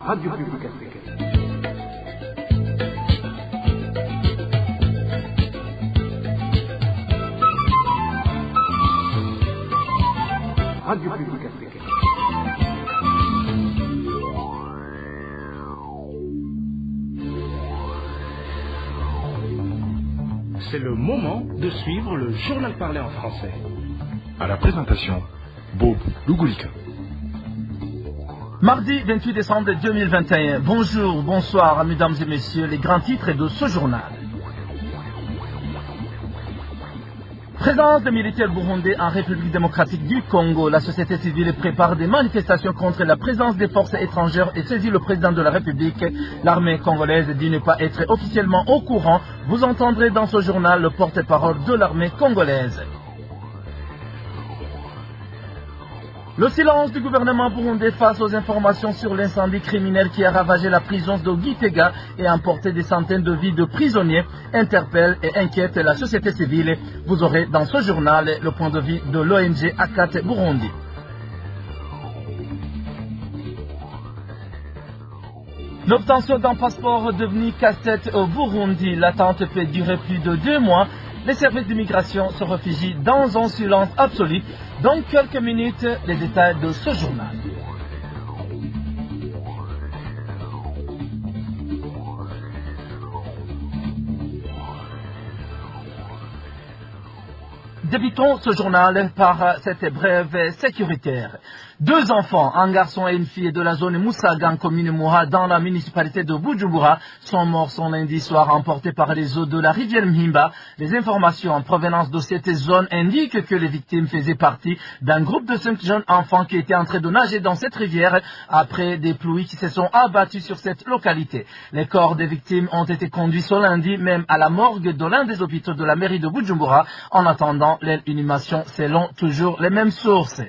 Radio Publique Africaine. Radio Publique Africaine. C'est le moment de suivre le journal parlé en français. À la présentation, Bob Lugulika. Mardi 28 décembre 2021. Bonjour, bonsoir, mesdames et messieurs, les grands titres de ce journal. Présence des militaires burundais en République démocratique du Congo, la société civile prépare des manifestations contre la présence des forces étrangères et saisit le président de la République. L'armée congolaise dit ne pas être officiellement au courant. Vous entendrez dans ce journal le porte-parole de l'armée congolaise. Le silence du gouvernement burundais face aux informations sur l'incendie criminel qui a ravagé la prison de Gitega et emporté des centaines de vies de prisonniers interpelle et inquiète la société civile. Vous aurez dans ce journal le point de vue de l'ONG ACAT Burundi. L'obtention d'un passeport devenu casse-tête au Burundi, l'attente peut durer plus de 2 mois. Les services d'immigration se réfugient dans un silence absolu. Dans quelques minutes, les détails de ce journal. Débutons ce journal par cette brève sécuritaire. 2 enfants, un garçon et une fille de la zone Moussaga en commune Moura dans la municipalité de Bujumbura sont morts son lundi soir emportés par les eaux de la rivière Mhimba. Les informations en provenance de cette zone indiquent que les victimes faisaient partie d'un groupe de 5 jeunes enfants qui étaient en train de nager dans cette rivière après des pluies qui se sont abattues sur cette localité. Les corps des victimes ont été conduits ce lundi même à la morgue de l'un des hôpitaux de la mairie de Bujumbura en attendant l'inhumation selon toujours les mêmes sources.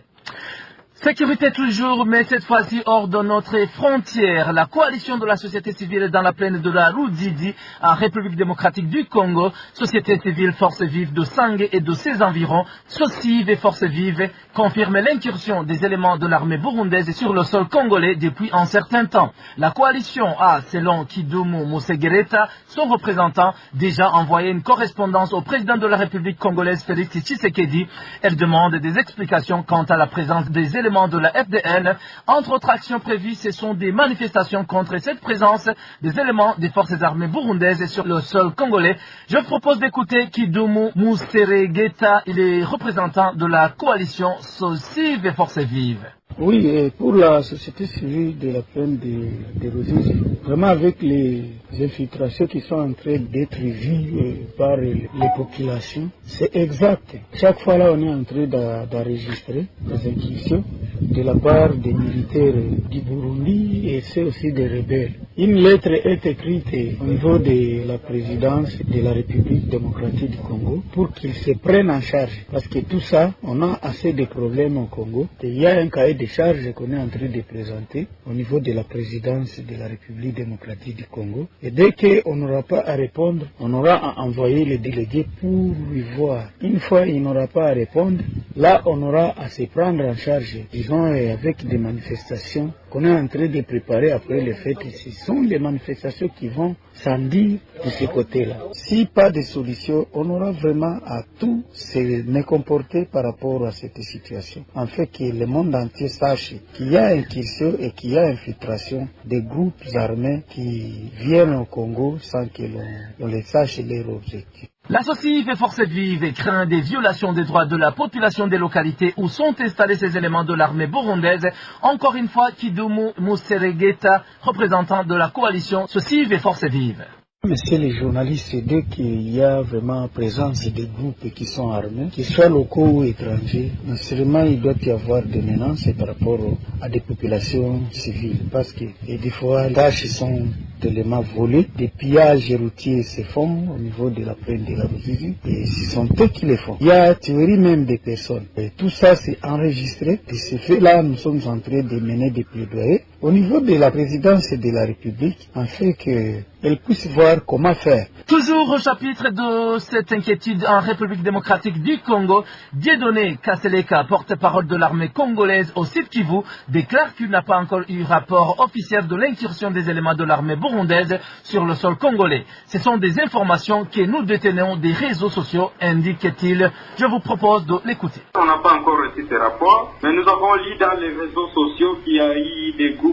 Sécurité toujours, mais cette fois-ci hors de notre frontière. La coalition de la société civile dans la plaine de la Rudzidi, en République démocratique du Congo, société civile force vive de Sangue et de ses environs, SOCIV et force vive, confirme l'incursion des éléments de l'armée burundaise sur le sol congolais depuis un certain temps. La coalition a, selon Kidumu Musegereta, son représentant, déjà envoyé une correspondance au président de la République congolaise Félix Tshisekedi. Elle demande des explications quant à la présence des éléments de la FDN. Entre autres actions prévues, ce sont des manifestations contre cette présence des éléments des forces armées burundaises sur le sol congolais. Je propose d'écouter Kidumu Museregeta, il est représentant de la coalition SOCIV et Forces Vives. Oui, pour la société civile de la plaine de Ruzizi, vraiment avec les infiltrations qui sont en train d'être vues par les populations, c'est exact. Chaque fois là, on est en train d'enregistrer des incursions de la part des militaires du Burundi et c'est aussi des rebelles. Une lettre est écrite au niveau de la présidence de la République démocratique du Congo pour qu'ils se prennent en charge. Parce que tout ça, on a assez de problèmes au Congo. Et il y a un cahier de charges qu'on est en train de présenter au niveau de la présidence de la République démocratique du Congo. Et dès qu'on n'aura pas à répondre, on aura à envoyer les délégués pour lui voir. Une fois il n'aura pas à répondre, là on aura à se prendre en charge, disons avec des manifestations qu'on est en train de préparer après le fait. Ce sont les manifestations qui vont s'en dire de ce côté-là. Si pas de solution, on aura vraiment à tout se comporter par rapport à cette situation. En fait que le monde entier sache qu'il y a incursion et qu'il y a infiltration des groupes armés qui viennent au Congo sans que l'on les sache leur objectif. La SOCIV et Forces Vives craint des violations des droits de la population des localités où sont installés ces éléments de l'armée burundaise. Encore une fois, Kidumu Museregeta, représentant de la coalition SOCIV et Forces Vives. Monsieur les journalistes, dès qu'il y a vraiment présence des groupes qui sont armés, qu'ils soient locaux ou étrangers, naturellement il doit y avoir des menaces par rapport à des populations civiles. Parce que des fois, les tâches sont d'éléments volés. Des pillages routiers se font au niveau de la plaine de la Ruzizi et ce sont eux qui les font. Il y a théorie même des personnes. Et tout ça c'est enregistré. De ce fait-là, nous sommes en train de mener des plaidoyers au niveau de la présidence de la République afin qu'elle puisse voir comment faire. Toujours au chapitre de cette inquiétude en République démocratique du Congo, Dieudonné Kasseleka, porte-parole de l'armée congolaise au Sud Kivu, déclare qu'il n'a pas encore eu rapport officiel de l'incursion des éléments de l'armée burundaise sur le sol congolais. Ce sont des informations que nous détenons des réseaux sociaux, indique-t-il. Je vous propose de l'écouter. On n'a pas encore reçu ces rapports, mais nous avons lu dans les réseaux sociaux qu'il y a eu des groupes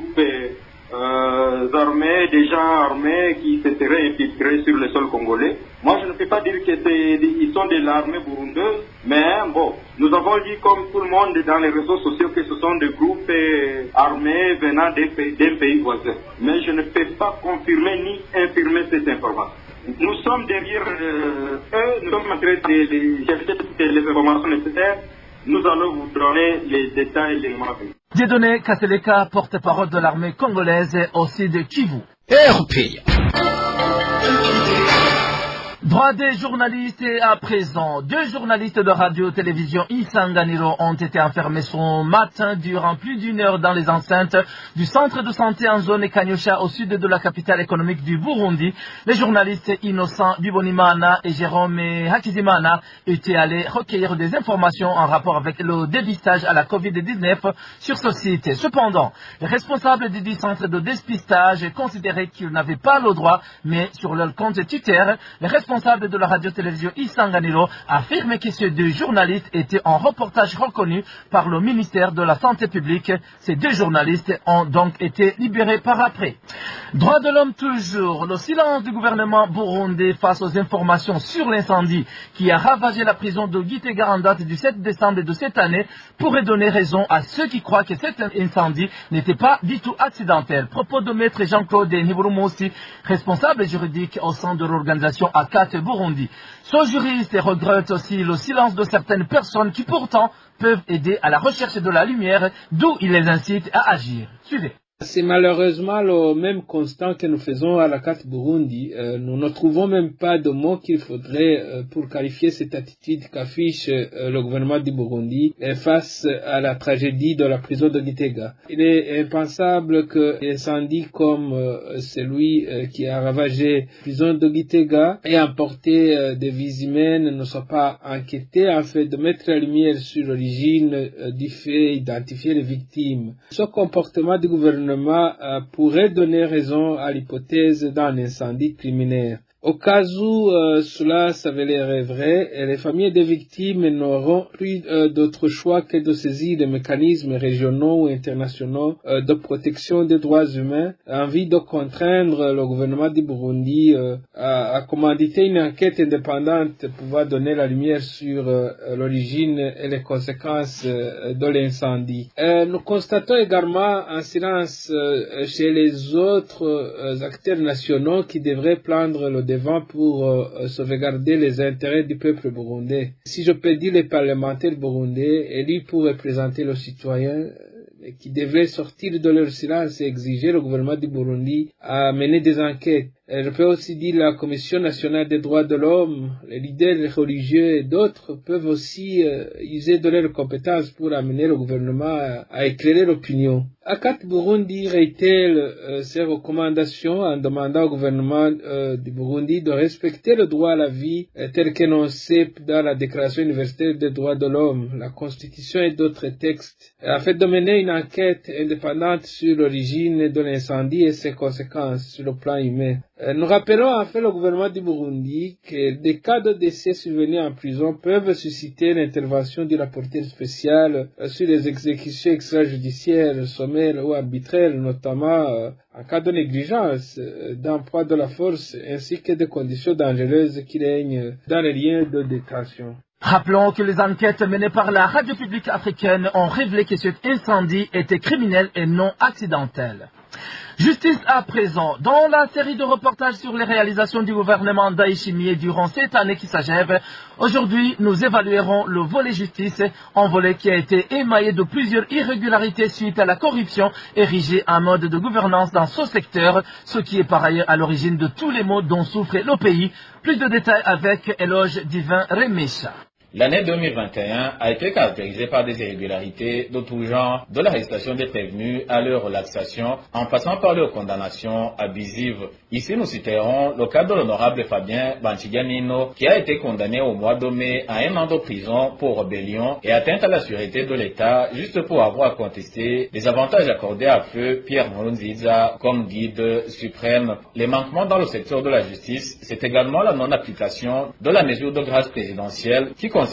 armés, des gens armés qui se seraient infiltrés sur le sol congolais. Moi, je ne peux pas dire qu'ils sont de l'armée burundaise, mais bon, nous avons dit comme tout le monde dans les réseaux sociaux que ce sont des groupes armés venant d'un pays voisin. Mais je ne peux pas confirmer ni infirmer cette information. Nous sommes derrière eux, nous sommes en train de chercher les informations nécessaires. Nous allons vous donner les détails, les mots. Dieudonné Kasseleka, porte-parole de l'armée congolaise au Sud Kivu. Droit des journalistes et à présent, 2 journalistes de radio-télévision Isanganiro ont été enfermés ce matin durant plus d'1 heure dans les enceintes du centre de santé en zone Kanyosha au sud de la capitale économique du Burundi. Les journalistes Innocent Bibonimana et Jérôme Hakizimana étaient allés recueillir des informations en rapport avec le dépistage à la Covid-19 sur ce site. Cependant, les responsables du centre de dépistage considéraient qu'ils n'avaient pas le droit, mais sur leur compte Twitter, les responsables de la radio-télévision Isanganiro affirme que ces 2 journalistes étaient en reportage reconnu par le ministère de la Santé publique. Ces 2 journalistes ont donc été libérés par après. Droits de l'homme toujours. Le silence du gouvernement burundais face aux informations sur l'incendie qui a ravagé la prison de Gitega en date du 7 décembre de cette année pourrait donner raison à ceux qui croient que cet incendie n'était pas du tout accidentel. Propos de maître Jean-Claude Niburumosi, responsable juridique au sein de l'organisation ACAT Burundi. Ce juriste regrette aussi le silence de certaines personnes qui pourtant peuvent aider à la recherche de la lumière, d'où il les incite à agir. Suivez. C'est malheureusement le même constat que nous faisons à la carte Burundi. Nous ne trouvons même pas de mots qu'il faudrait pour qualifier cette attitude qu'affiche le gouvernement du Burundi face à la tragédie de la prison de Gitega. Il est impensable qu'un incendie comme celui qui a ravagé la prison de Gitega et emporté des vies humaines ne soit pas enquêté afin de mettre la lumière sur l'origine du fait, identifier les victimes. Ce comportement du gouvernement pourrait donner raison à l'hypothèse d'un incendie criminel. Au cas où cela s'avérerait vrai, les familles des victimes n'auront plus d'autre choix que de saisir les mécanismes régionaux ou internationaux de protection des droits humains en vue de contraindre le gouvernement du Burundi à commanditer une enquête indépendante pouvant donner la lumière sur l'origine et les conséquences de l'incendie. Nous constatons également un silence chez les autres acteurs nationaux qui devraient prendre le devant pour sauvegarder les intérêts du peuple burundais. Si je peux dire les parlementaires burundais élus pour représenter le citoyen qui devraient sortir de leur silence et exiger le gouvernement du Burundi à mener des enquêtes. Je peux aussi dire la Commission nationale des droits de l'homme, les leaders religieux et d'autres peuvent aussi user de leurs compétences pour amener le gouvernement à éclairer l'opinion. ACAT Burundi réitère ses recommandations en demandant au gouvernement du Burundi de respecter le droit à la vie tel qu'énoncé dans la Déclaration universelle des droits de l'homme, la Constitution et d'autres textes, afin de mener une enquête indépendante sur l'origine de l'incendie et ses conséquences sur le plan humain. Nous rappelons en fait le gouvernement du Burundi que des cas de décès survenus en prison peuvent susciter l'intervention du rapporteur spécial sur les exécutions extrajudiciaires, sommaires ou arbitraires, notamment en cas de négligence, d'emploi de la force ainsi que de conditions dangereuses qui règnent dans les liens de détention. Rappelons que les enquêtes menées par la radio publique africaine ont révélé que cet incendie était criminel et non accidentel. Justice à présent. Dans la série de reportages sur les réalisations du gouvernement d'Aïchimié durant cette année qui s'achève, aujourd'hui nous évaluerons le volet justice, un volet qui a été émaillé de plusieurs irrégularités suite à la corruption érigée en mode de gouvernance dans ce secteur, ce qui est par ailleurs à l'origine de tous les maux dont souffre le pays. Plus de détails avec Éloge Divin Remecha. L'année 2021 a été caractérisée par des irrégularités de tout genre, de l'arrestation des prévenus à leur relaxation, en passant par leur condamnation abusive. Ici, nous citerons le cas de l'honorable Fabien Banchiganino, qui a été condamné au mois de mai à 1 an de prison pour rébellion et atteinte à la sûreté de l'État, juste pour avoir contesté les avantages accordés à feu Pierre Nkurunziza comme guide suprême. Les manquements dans le secteur de la justice, c'est également la non-application de la mesure de grâce présidentielle qui concernait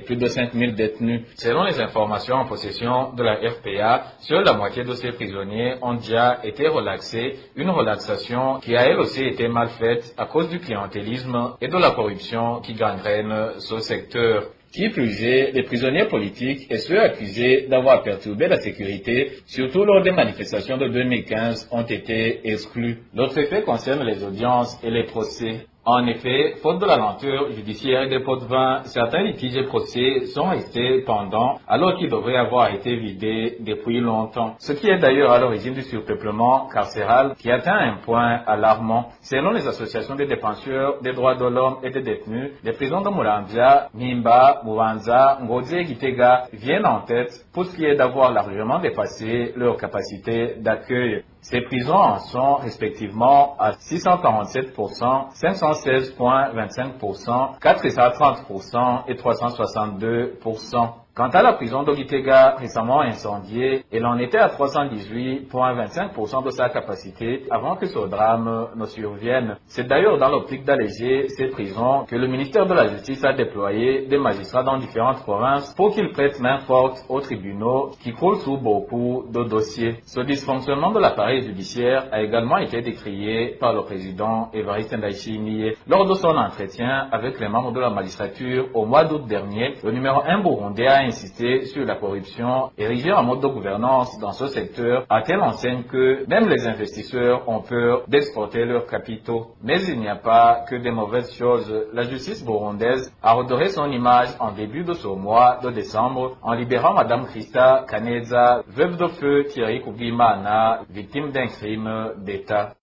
plus de 5000 détenus. Selon les informations en possession de la RPA, seule la moitié de ces prisonniers ont déjà été relaxés, une relaxation qui a elle aussi été mal faite à cause du clientélisme et de la corruption qui gangrène ce secteur. Qui plus est, les prisonniers politiques et ceux accusés d'avoir perturbé la sécurité, surtout lors des manifestations de 2015, ont été exclus. L'autre effet concerne les audiences et les procès. En effet, faute de la lenteur judiciaire et des pots de vin, certains litiges et procès sont restés pendants alors qu'ils devraient avoir été vidés depuis longtemps. Ce qui est d'ailleurs à l'origine du surpeuplement carcéral qui atteint un point alarmant. Selon les associations des défenseurs des droits de l'homme et des détenus, les prisons de Muramvya, Nimba, Bubanza, Ngozi et Gitega viennent en tête pour ce qui est d'avoir largement dépassé leur capacité d'accueil. Ces prisons en sont respectivement à 647%, 516,25%, 430% et 362%. Quant à la prison de Gitega, récemment incendiée, elle en était à 318,25% de sa capacité avant que ce drame ne survienne. C'est d'ailleurs dans l'optique d'alléger ces prisons que le ministère de la Justice a déployé des magistrats dans différentes provinces pour qu'ils prêtent main forte aux tribunaux qui coulent sous beaucoup de dossiers. Ce dysfonctionnement de l'appareil judiciaire a également été décrié par le président Évariste Ndayishimiye. Lors de son entretien avec les membres de la magistrature au mois d'août dernier, le numéro 1 burundais a insisté sur la corruption érigée en mode de gouvernance dans ce secteur à telle enseigne que même les investisseurs ont peur d'exporter leurs capitaux. Mais il n'y a pas que des mauvaises choses. La justice burundaise a redoré son image en début de ce mois de décembre en libérant Madame Christa Kaneza, veuve de feu Thierry Kubwimana, victime d'un crime d'État.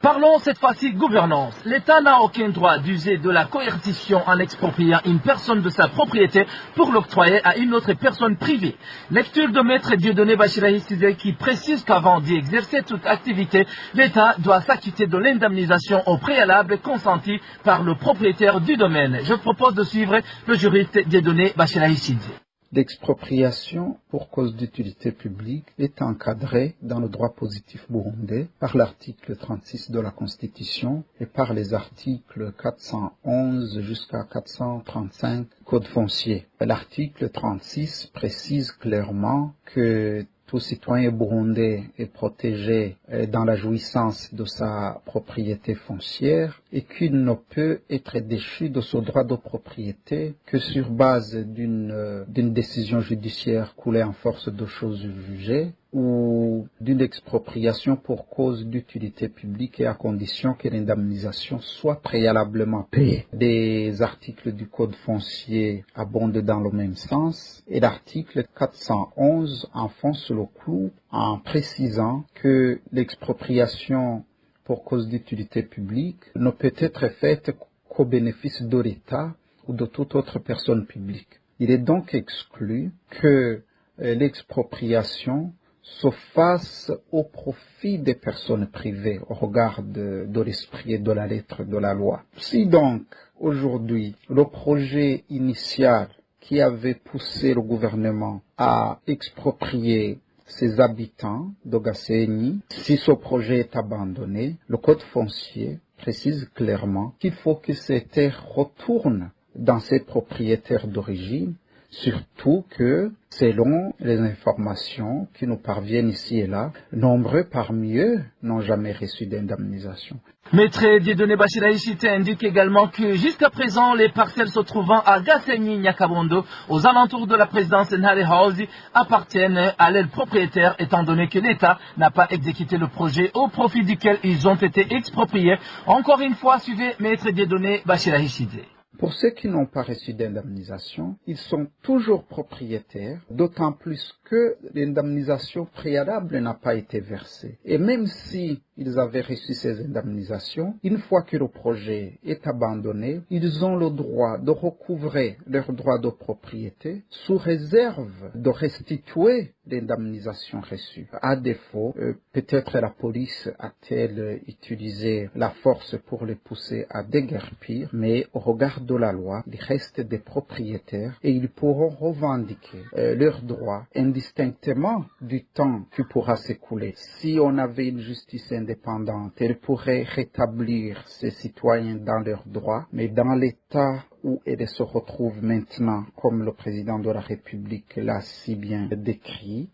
Parlons cette fois-ci gouvernance. L'État n'a aucun droit d'user de la coercition en expropriant une personne de sa propriété pour l'octroyer à une autre personne privée. Lecture de Maître Dieudonné Bachirahi Sidé qui précise qu'avant d'y exercer toute activité, l'État doit s'acquitter de l'indemnisation au préalable consentie par le propriétaire du domaine. Je propose de suivre le juriste Dieudonné Bachirahi Sidé. L'expropriation pour cause d'utilité publique est encadrée dans le droit positif burundais par l'article 36 de la Constitution et par les articles 411 jusqu'à 435 Code foncier. L'article 36 précise clairement que tout citoyen burundais est protégé dans la jouissance de sa propriété foncière et qu'il ne peut être déchu de son droit de propriété que sur base d'une décision judiciaire coulée en force de chose jugée ou d'une expropriation pour cause d'utilité publique et à condition que l'indemnisation soit préalablement payée. Des articles du Code foncier abondent dans le même sens et l'article 411 enfonce le clou en précisant que l'expropriation pour cause d'utilité publique ne peut être faite qu'au bénéfice de l'État ou de toute autre personne publique. Il est donc exclu que l'expropriation se fasse au profit des personnes privées au regard de l'esprit et de la lettre de la loi. Si donc aujourd'hui le projet initial qui avait poussé le gouvernement à exproprier ses habitants de Gasenyi, si ce projet est abandonné, le Code foncier précise clairement qu'il faut que ces terres retournent dans ses propriétaires d'origine Surtout que, selon les informations qui nous parviennent ici et là, nombreux parmi eux n'ont jamais reçu d'indemnisation. Maître Dieudonné Bachira Ishite indique également que jusqu'à présent, les parcelles se trouvant à Gasenyi-Nyakabondo, aux alentours de la présidence Nhare Haozi, appartiennent à leurs propriétaires, étant donné que l'État n'a pas exécuté le projet au profit duquel ils ont été expropriés. Encore une fois, suivez Maître Dieudonné Bachira Ishite. Pour ceux qui n'ont pas reçu d'indemnisation, ils sont toujours propriétaires, d'autant plus que l'indemnisation préalable n'a pas été versée. Et même si ils avaient reçu ces indemnisations, une fois que le projet est abandonné, ils ont le droit de recouvrer leur droit de propriété sous réserve de restituer l'indemnisation reçue. À défaut, peut-être la police a-t-elle utilisé la force pour les pousser à déguerpir, mais au regard de la loi, ils restent des propriétaires et ils pourront revendiquer leurs droits indistinctement du temps qui pourra s'écouler. Si on avait une justice indépendante, elle pourrait rétablir ses citoyens dans leurs droits, mais dans l'état où elle se retrouve maintenant, comme le président de la République l'a si bien décrit,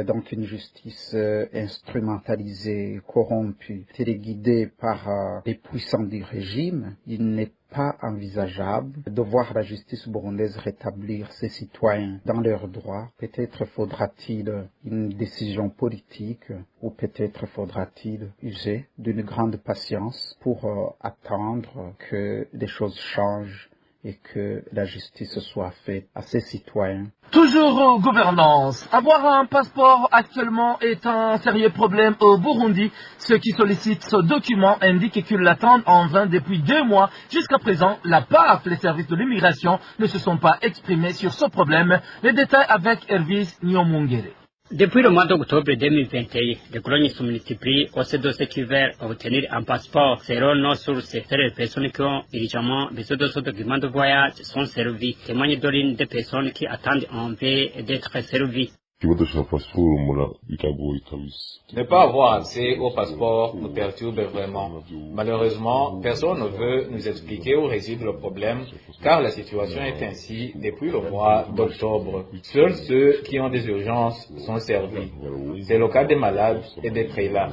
donc une justice instrumentalisée, corrompue, téléguidée par les puissants du régime, il n'est pas envisageable de voir la justice burundaise rétablir ses citoyens dans leurs droits. Peut-être faudra-t-il une décision politique ou peut-être faudra-t-il user d'une grande patience pour attendre que les choses changent et que la justice soit faite à ses citoyens. Toujours gouvernance. Avoir un passeport actuellement est un sérieux problème au Burundi. Ceux qui sollicitent ce document indiquent qu'ils l'attendent en vain depuis 2 mois. Jusqu'à présent, la PAF, les services de l'immigration, ne se sont pas exprimés sur ce problème. Les détails avec Hervis Nyomungere. Depuis le mois d'octobre 2021, les colonies se multiplient au sein de ceux qui veulent obtenir un passeport. Selon nos sources, les personnes qui ont évidemment besoin de ce document de voyage sont servies. Témoignent de l'une des personnes qui attendent en paix d'être servies. Ne pas avoir accès au passeport nous perturbe vraiment. Malheureusement, personne ne veut nous expliquer où réside le problème, car la situation est ainsi depuis le mois d'octobre. Seuls ceux qui ont des urgences sont servis. C'est le cas des malades et des prélats.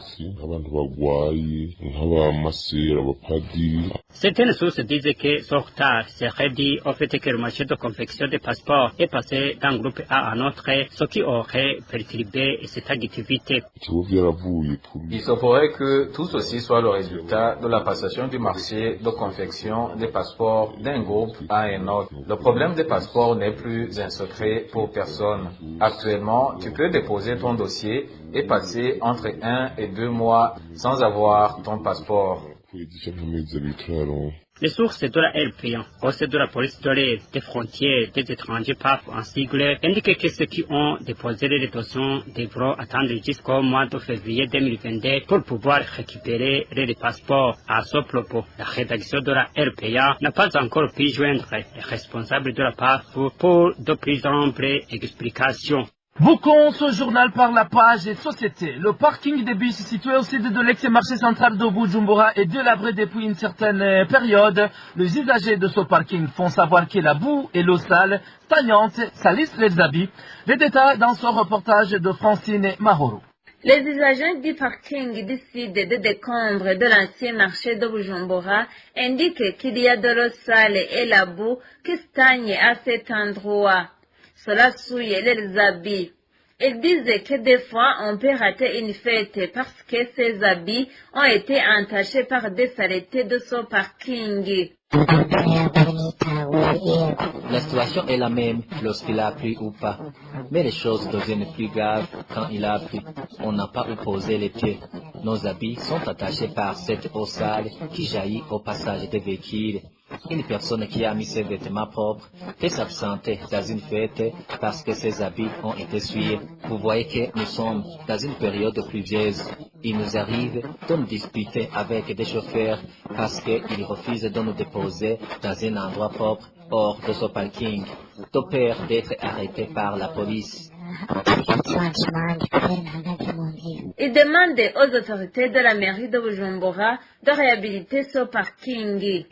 Certaines sources disent que ce retard serait dû au fait que le marché de confection des passeports est passé d'un groupe à un autre, ce qui aurait perturbé cette activité. Il se pourrait que tout ceci soit le résultat de la passation du marché de confection des passeports d'un groupe à un autre. Le problème des passeports n'est plus un secret pour personne. Actuellement, tu peux déposer ton dossier et passer entre 1 et 2 mois sans avoir ton passeport. Les sources de la RPA, aussi de la police de l'air, des frontières, des étrangers PAF en sigle, indiquent que ceux qui ont déposé les dossiers devront attendre jusqu'au mois de février 2022 pour pouvoir récupérer les passeports. À ce propos, la rédaction de la RPA n'a pas encore pu joindre les responsables de la PAF pour de plus amples explications. Boucons ce journal par la page des sociétés. Le parking des bus situé au sud de l'ex-marché central de Bujumbura est délabré depuis une certaine période. Les usagers de ce parking font savoir que la boue et l'eau sale, stagnante, salissent les habits. Les détails dans ce reportage de Francine Mahoro. Les usagers du parking du sud de décombres de l'ancien marché de Bujumbura indiquent qu'il y a de l'eau sale et la boue qui stagne à cet endroit. Cela souille les habits. Ils disent que des fois on peut rater une fête parce que ces habits ont été entachés par des saletés de ce parking. La situation est la même lorsqu'il a plu ou pas, mais les choses deviennent plus graves quand il a plu. On n'a pas où poser les pieds. Nos habits sont attachés par cette eau sale qui jaillit au passage des véhicules. Une personne qui a mis ses vêtements propres peut s'absenter dans une fête parce que ses habits ont été souillés. Vous voyez que nous sommes dans une période pluvieuse. Il nous arrive de nous disputer avec des chauffeurs parce qu'ils refusent de nous déposer dans un endroit propre hors de ce parking, de peur d'être arrêtés par la police. Il demande aux autorités de la mairie de Bujumbura de réhabiliter ce parking.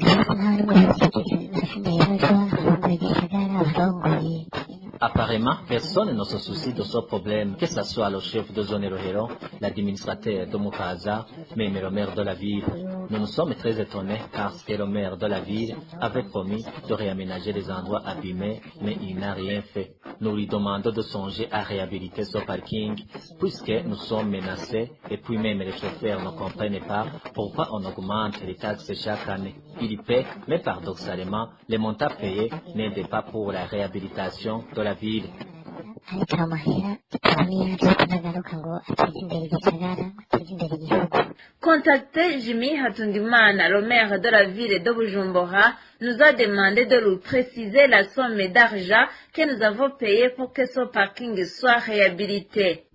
Apparemment, personne ne se soucie de ce problème, que ce soit le chef de zone Rohero, l'administrateur de Mukaza, même le maire de la ville. Nous nous sommes très étonnés parce que le maire de la ville avait promis de réaménager les endroits abîmés, mais il n'a rien fait. Nous lui demandons de songer à réhabiliter ce parking, puisque nous sommes menacés, et puis même les chauffeurs ne comprennent pas pourquoi on augmente les taxes chaque année. Il paie, mais paradoxalement, les montants payés n'aident pas pour la réhabilitation de la ville. Contacté Jimmy Hatundimana, le maire de la ville de Bujumbura, nous a demandé de lui préciser la somme d'argent que nous avons payée pour que ce parking soit réhabilité.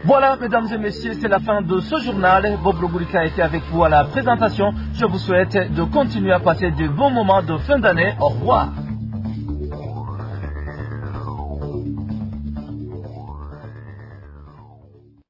Voilà, mesdames et messieurs, c'est la fin de ce journal. Bob Lugurika était avec vous à la présentation. Je vous souhaite de continuer à passer de bons moments de fin d'année. Au revoir.